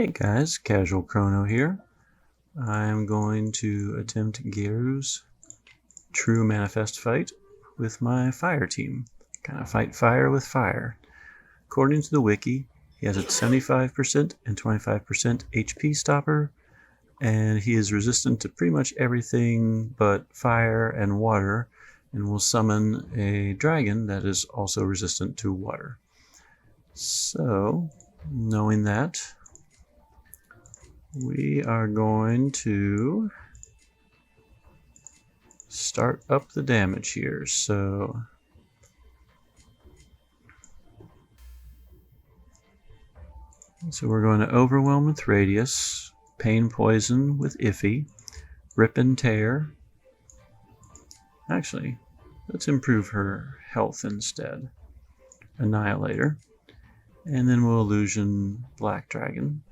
Hey guys, Casual Chrono here. I'm going to attempt Gariyu's True Manifest fight with my fire team. Kind of fight fire with fire. According to the wiki, he has a 75% and 25% HP stopper, and he is resistant to pretty much everything but fire and water, and will summon a dragon that is also resistant to water. So, knowing that, we are going to start up the damage here. So we're going to Overwhelm with Radius, Pain Poison with Iffy, Rip and Tear. Actually, let's improve her health instead. Annihilator. And then we'll Illusion Black Dragon.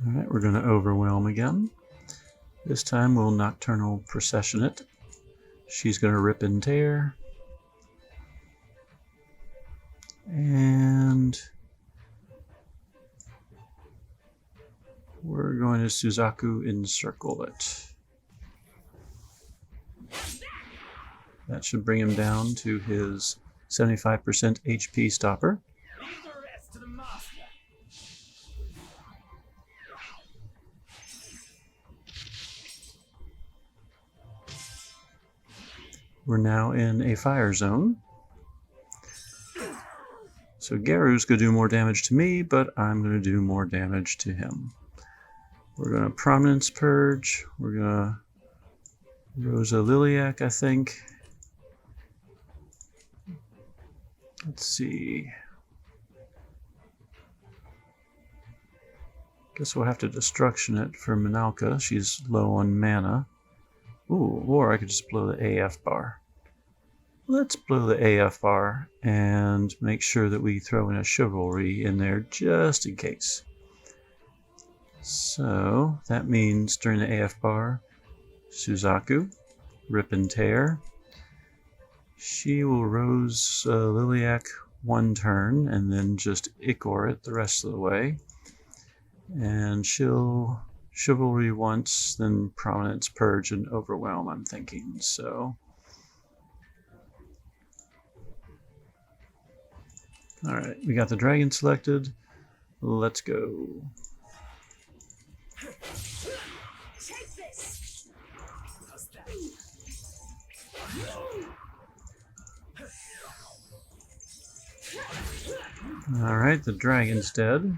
Alright, we're going to Overwhelm again. This time we'll Nocturnal Procession it. She's going to Rip and Tear. And we're going to Suzaku Encircle it. That should bring him down to his 75% HP stopper. We're now in a fire zone. So Gariyu's going to do more damage to me, but I'm going to do more damage to him. We're going to Prominence Purge. We're going to Rosa Liliac, I think. Let's see. Guess we'll have to Destruction it for Minalca. She's low on mana. Ooh, or I could just blow the AF bar. Let's blow the AF bar and make sure that we throw in a Chivalry in there just in case. So that means during the AF bar, Suzaku, Rip and Tear. She will Rose Liliac one turn and then just Ichor it the rest of the way. And she'll Chivalry once, then Prominence, Purge, and Overwhelm, I'm thinking. So, alright, we got the dragon selected. Let's go. Alright, the dragon's dead.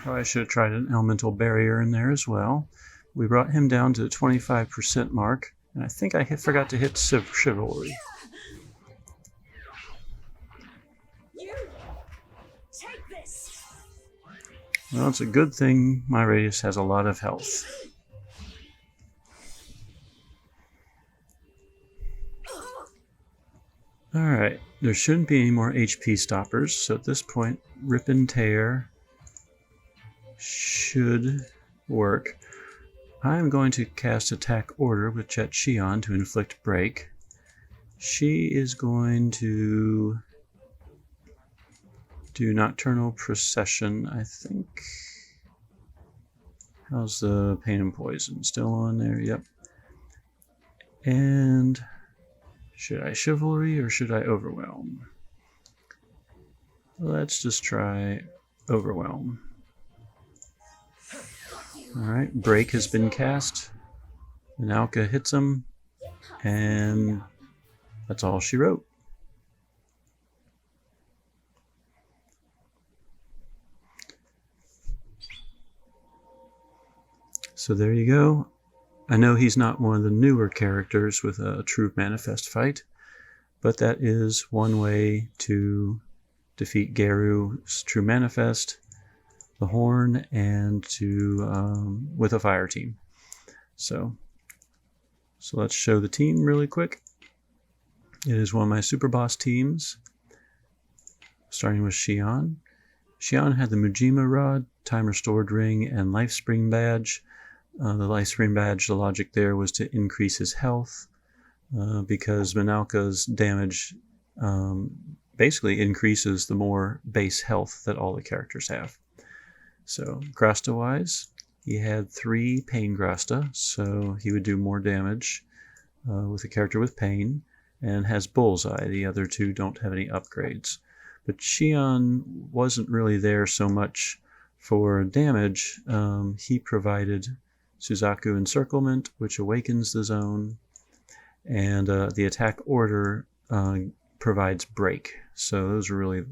Probably should have tried an elemental barrier in there as well. We brought him down to the 25% mark, and I think I forgot to hit Chivalry. Well, it's a good thing my Radius has a lot of health. Alright, there shouldn't be any more HP stoppers, so at this point, Rip and Tear should work. I'm going to cast Attack Order with Jet Xion to inflict break. She is going to do Nocturnal Procession, I think. How's the Pain and Poison? Still on there? Yep. And should I Chivalry or should I Overwhelm? Let's just try Overwhelm. Alright, Break has been cast. Minalca hits him, and that's all she wrote. So there you go. I know he's not one of the newer characters with a True Manifest fight, but that is one way to defeat Gariyu's True Manifest, the Horn, and to with a fire team. So let's show the team really quick. It is one of my superboss teams. starting with Xion. Xion had the Mujima Rod, Time Restored Ring, and Life Spring Badge. The Life Spring Badge, the logic there was to increase his health, because Minalca's damage basically increases the more base health that all the characters have. So Grasta-wise, he had 3 Pain Grasta, so he would do more damage with a character with Pain, and has Bullseye. The other 2 don't have any upgrades. But Xion wasn't really there so much for damage. He provided Suzaku Encirclement, which awakens the zone, and the attack order provides break. So those are really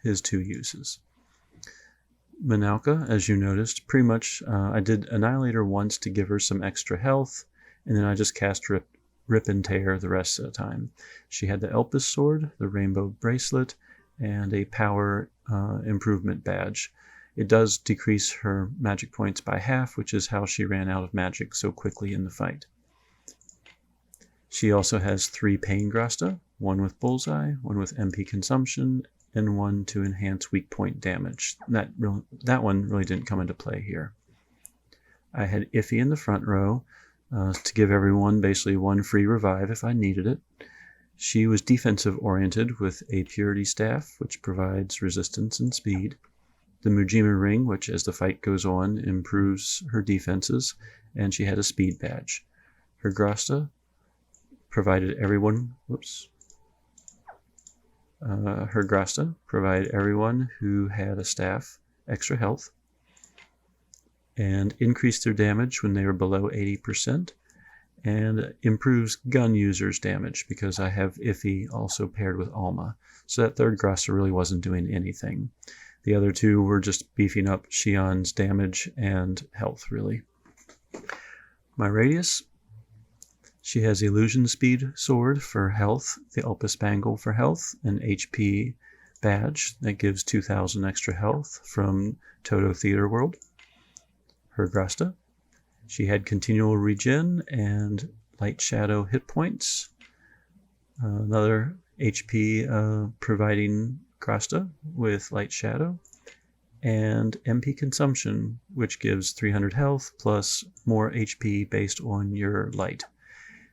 his 2 uses. Minalca, as you noticed, pretty much I did Annihilator once to give her some extra health, and then I just cast Rip and Tear the rest of the time. She had the Elpis Sword, the Rainbow Bracelet, and a Power Improvement Badge. It does decrease her magic points by half, which is how she ran out of magic so quickly in the fight. She also has 3 Pain Grasta, 1 with Bullseye, 1 with MP Consumption, and 1 to enhance weak point damage. That one really didn't come into play here. I had Iffy in the front row to give everyone basically 1 free revive if I needed it. She was defensive oriented with a Purity Staff, which provides resistance and speed. The Mujima Ring, which as the fight goes on improves her defenses, and she had a speed badge. Her Grasta provided everyone, her Grasta provided everyone who had a staff extra health, and increased their damage when they were below 80%, and improves gun users' damage because I have Iffy also paired with Alma. So that third Grasta really wasn't doing anything. The other 2 were just beefing up Xion's damage and health, really. My Radius, she has Illusion Speed Sword for health, the Elpis Bangle for health, an HP badge that gives 2,000 extra health from Toto Theater World. Her Grasta, she had Continual Regen and Light Shadow hit points. Another HP providing Grasta with Light Shadow, and MP Consumption, which gives 300 health plus more HP based on your light.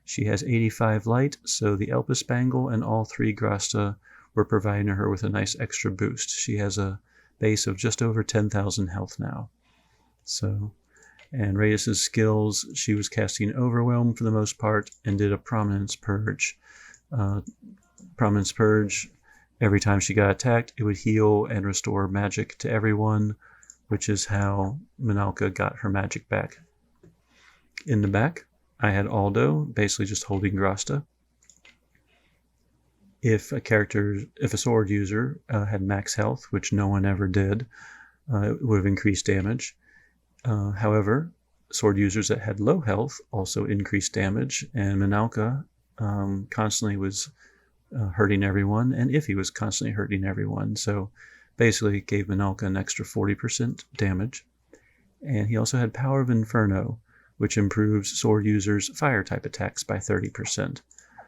She has 85 light, so the Elpis Bangle and all 3 Grasta were providing her with a nice extra boost. She has a base of just over 10,000 health now. So, and Radius's skills, she was casting Overwhelm for the most part and did a Prominence Purge. Prominence Purge, every time she got attacked, it would heal and restore magic to everyone, which is how Minalca got her magic back. In the back, I had Aldo, basically just holding Grasta. If a sword user had max health, which no one ever did, it would have increased damage. However, sword users that had low health also increased damage, and Minalca constantly was hurting everyone, and Iffy was constantly hurting everyone, so basically gave Minalca an extra 40% damage. And he also had Power of Inferno, which improves sword users' fire-type attacks by 30%.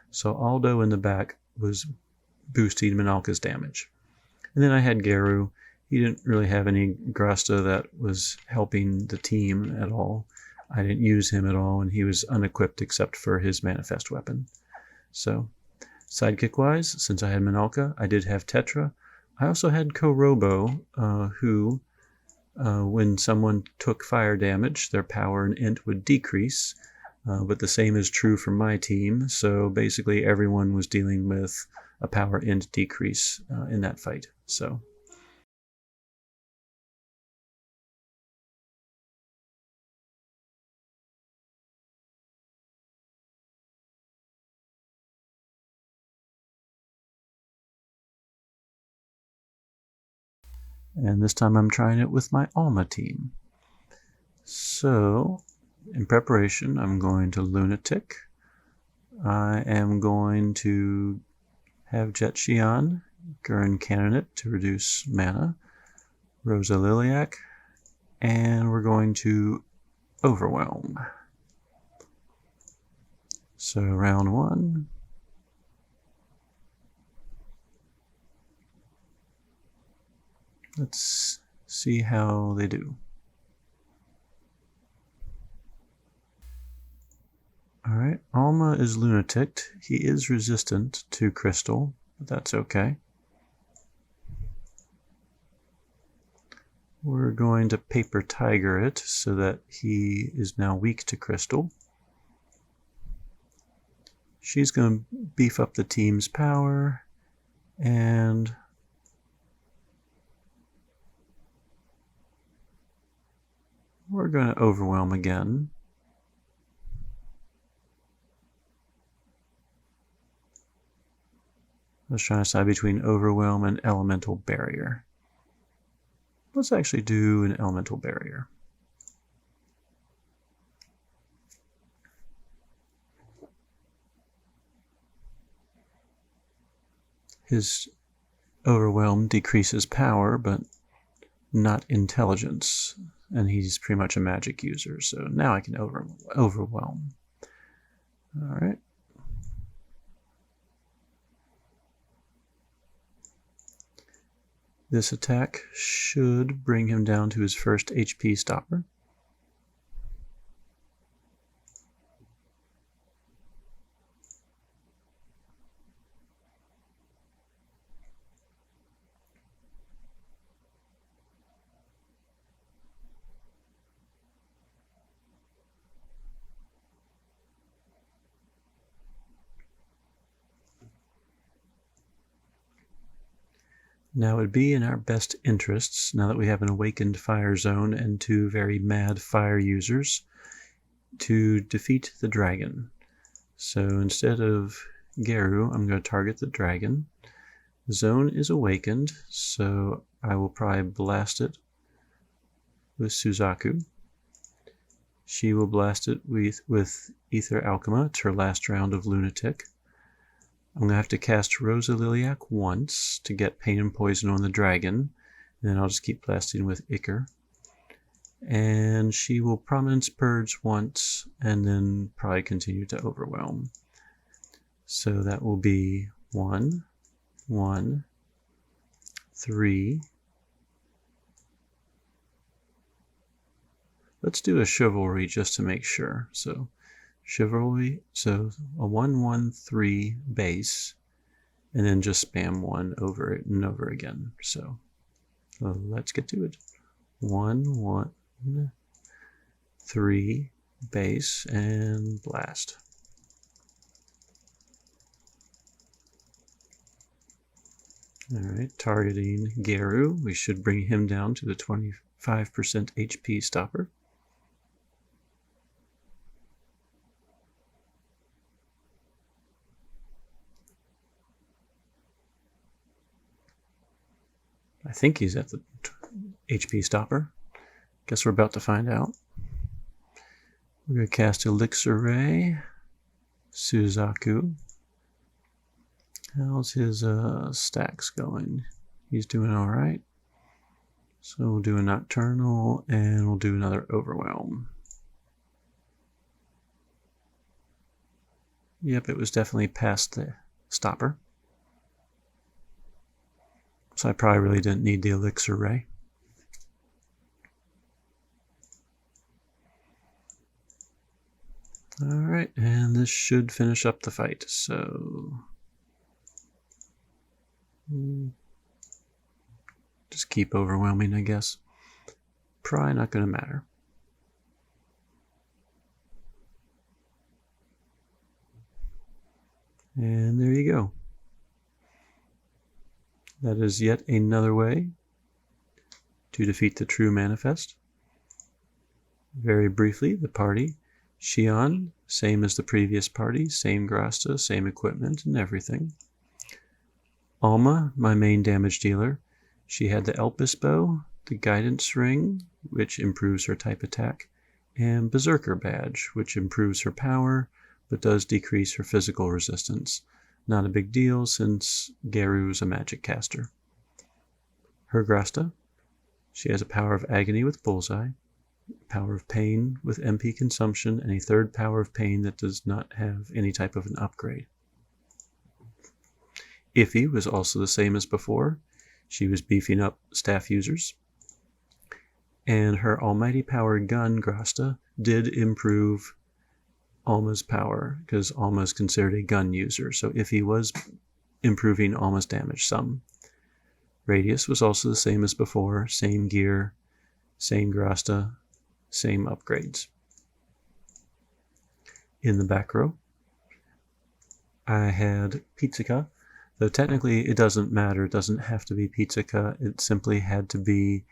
So Aldo in the back was boosting Minalca's damage. And then I had Gariyu. He didn't really have any Grasta that was helping the team at all. I didn't use him at all, and he was unequipped except for his Manifest weapon. So, sidekick-wise, since I had Minalca, I did have Tetra. I also had Korobo, who, when someone took fire damage, their power and int would decrease, but the same is true for my team, so basically everyone was dealing with a power int decrease in that fight. So. And this time I'm trying it with my Alma team. So, in preparation, I'm going to Lunatic. I am going to have Jet Xion, Gurren Canonet to reduce mana, Rosa Liliac, and we're going to Overwhelm. So round 1. Let's see how they do. Alright, Alma is lunatic. He is resistant to crystal, but that's okay. We're going to paper tiger it so that he is now weak to crystal. She's going to beef up the team's power, and we're going to overwhelm again. I was trying to decide between overwhelm and elemental barrier. Let's actually do an elemental barrier. His overwhelm decreases power, but not intelligence, and he's pretty much a magic user, so now I can overwhelm. Alright. This attack should bring him down to his first HP stopper. Now it would be in our best interests, now that we have an awakened fire zone and two very mad fire users, to defeat the dragon. So instead of Gariyu, I'm going to target the dragon. The zone is awakened, so I will probably blast it with Suzaku. She will blast it with Ether Alchema. It's her last round of Lunatic. I'm going to have to cast Rosa Liliac once to get Pain and Poison on the dragon. And then I'll just keep blasting with Ichor. And she will Prominence Purge once, and then probably continue to Overwhelm. So that will be 1, 1, 3. Let's do a Chivalry just to make sure. So Chivalry, so a 1, 1, 3 base, and then just spam 1 over it and over again. So let's get to it. 1, 1, 3 base and blast. Alright, targeting Gariyu. We should bring him down to the 25% HP stopper. I think he's at the HP stopper. Guess we're about to find out. We're going to cast Elixir Ray. Suzaku. How's his stacks going? He's doing alright. So we'll do a Nocturnal and we'll do another Overwhelm. Yep, it was definitely past the stopper. So I probably really didn't need the Elixir Ray. Alright, and this should finish up the fight. So just keep overwhelming, I guess. Probably not going to matter. And there you go. That is yet another way to defeat the True Manifest. Very briefly, the party. Xion, same as the previous party, same Grasta, same equipment and everything. Alma, my main damage dealer. She had the Elpis Bow, the Guidance Ring, which improves her type attack, and Berserker Badge, which improves her power, but does decrease her physical resistance. Not a big deal since Gariyu's a magic caster. Her Grasta, she has a Power of Agony with Bullseye, Power of Pain with MP Consumption, and a third Power of Pain that does not have any type of an upgrade. Iffy was also the same as before. She was beefing up staff users. And her almighty power gun, Grasta, did improve Alma's power, because Alma is considered a gun user, so if he was improving Alma's damage some. Radius was also the same as before, same gear, same Grasta, same upgrades. In the back row, I had Pizzica, though technically it doesn't matter, it doesn't have to be Pizzica, it simply had to be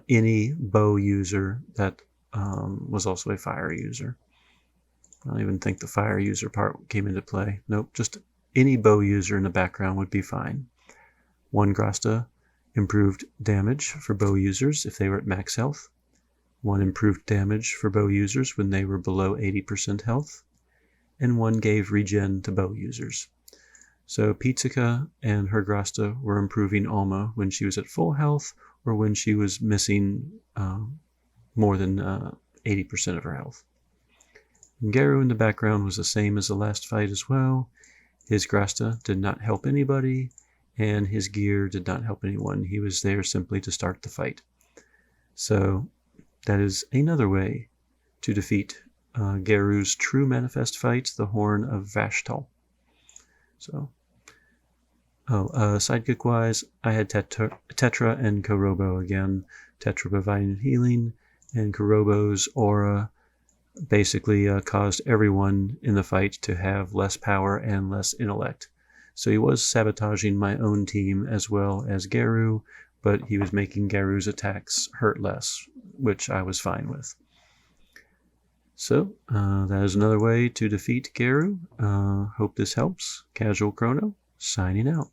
any bow user that was also a fire user. I don't even think the fire user part came into play. Nope, just any bow user in the background would be fine. One Grasta improved damage for bow users if they were at max health. One improved damage for bow users when they were below 80% health. And one gave regen to bow users. So Pizzica and her Grasta were improving Alma when she was at full health or when she was missing more than 80% of her health. And Gariyu in the background was the same as the last fight as well. His Grasta did not help anybody, and his gear did not help anyone. He was there simply to start the fight. So that is another way to defeat Gariyu's True Manifest fight, the Horn of Vaschtal. So, sidekick-wise, I had Tetra and Kurobo again. Tetra providing healing, and Kurobo's aura basically caused everyone in the fight to have less power and less intellect. So he was sabotaging my own team as well as Gariyu, but he was making Gariyu's attacks hurt less, which I was fine with. So that is another way to defeat Gariyu. Hope this helps. Casual Chrono, signing out.